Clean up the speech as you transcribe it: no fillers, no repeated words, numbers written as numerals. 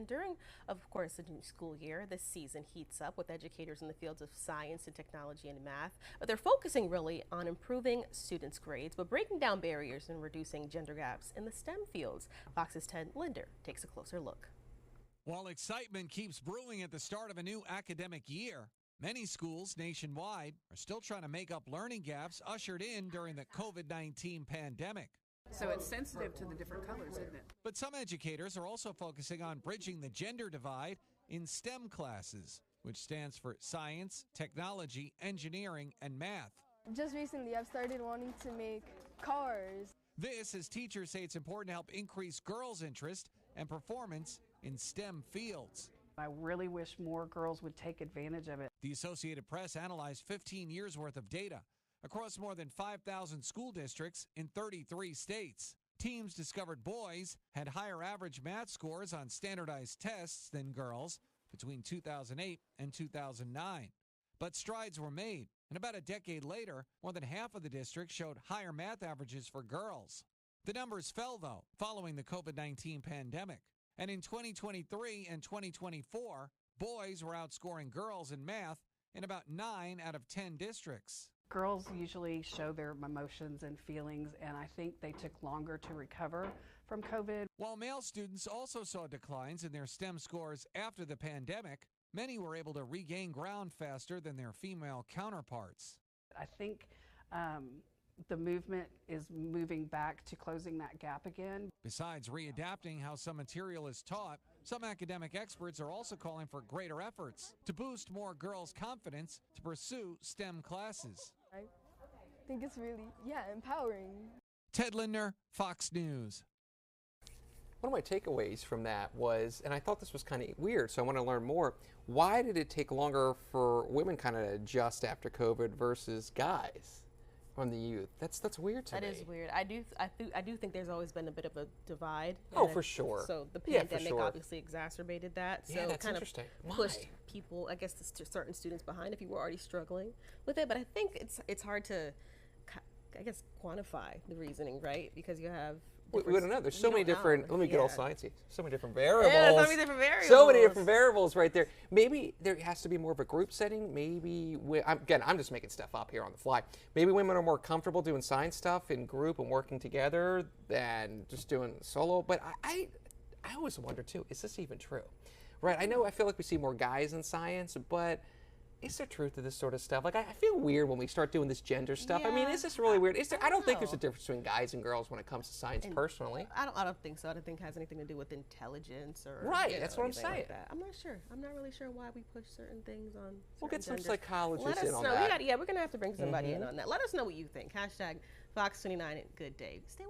And during, of course, the new school year, this season heats up with educators in the fields of science and technology and math. But they're focusing really on improving students' grades, but breaking down barriers and reducing gender gaps in the STEM fields. Fox's Ted Linder takes a closer look. While excitement keeps brewing at the start of a new academic year, many schools nationwide are still trying to make up learning gaps ushered in during the COVID-19 pandemic. So it's sensitive to the different colors, isn't it? But some educators are also focusing on bridging the gender divide in STEM classes, which stands for science, technology, engineering, and math. Just recently, I've started wanting to make cars. This, as teachers say, it's important to help increase girls' interest and performance in STEM fields. I really wish more girls would take advantage of it. The Associated Press analyzed 15 years worth of data across more than 5,000 school districts in 33 states. Teams discovered boys had higher average math scores on standardized tests than girls between 2008 and 2009. But strides were made, and about a decade later, more than half of the districts showed higher math averages for girls. The numbers fell, though, following the COVID-19 pandemic. And in 2023 and 2024, boys were outscoring girls in math in about 9 out of 10 districts. Girls usually show their emotions and feelings, and I think they took longer to recover from COVID. While male students also saw declines in their STEM scores after the pandemic, many were able to regain ground faster than their female counterparts. I think the movement is moving back to closing that gap again. Besides readapting how some material is taught, some academic experts are also calling for greater efforts to boost more girls' confidence to pursue STEM classes. I think it's really, empowering. Ted Linder, Fox News. One of my takeaways from that was, and I thought this was kind of weird, so I want to learn more, why did it take longer for women kind of adjust after COVID versus guys? From the youth. That's weird to me. That is weird. I do think there's always been a bit of a divide. Oh, for sure. So the pandemic sure. obviously exacerbated that. Yeah, so that's kind interesting. of pushed people, I guess, certain students behind if you were already struggling with it. But I think it's hard to, I guess, quantify the reasoning, right? Because you have. We don't know. There's so many different. Let me get all sciencey. So many different variables. Yeah, so many different variables. So many different variables right there. Maybe there has to be more of a group setting. Maybe I'm just making stuff up here on the fly. Maybe women are more comfortable doing science stuff in group and working together than just doing solo. But I always wonder too. Is this even true? Right. I feel like we see more guys in science, but. Is there truth to this sort of stuff? Like, I feel weird when we start doing this gender stuff. Yeah, I mean, is this really weird? I don't think there's a know. difference between guys and girls when it comes to science, personally. I don't think so. I don't think it has anything to do with intelligence or right. That's what I'm saying. Like that. I'm not sure. I'm not really sure why we push certain things on. We'll get some genders. psychologists Let us in on know. that. We're gonna have to bring somebody in on that. Let us know what you think. #Fox29 and good day. Stay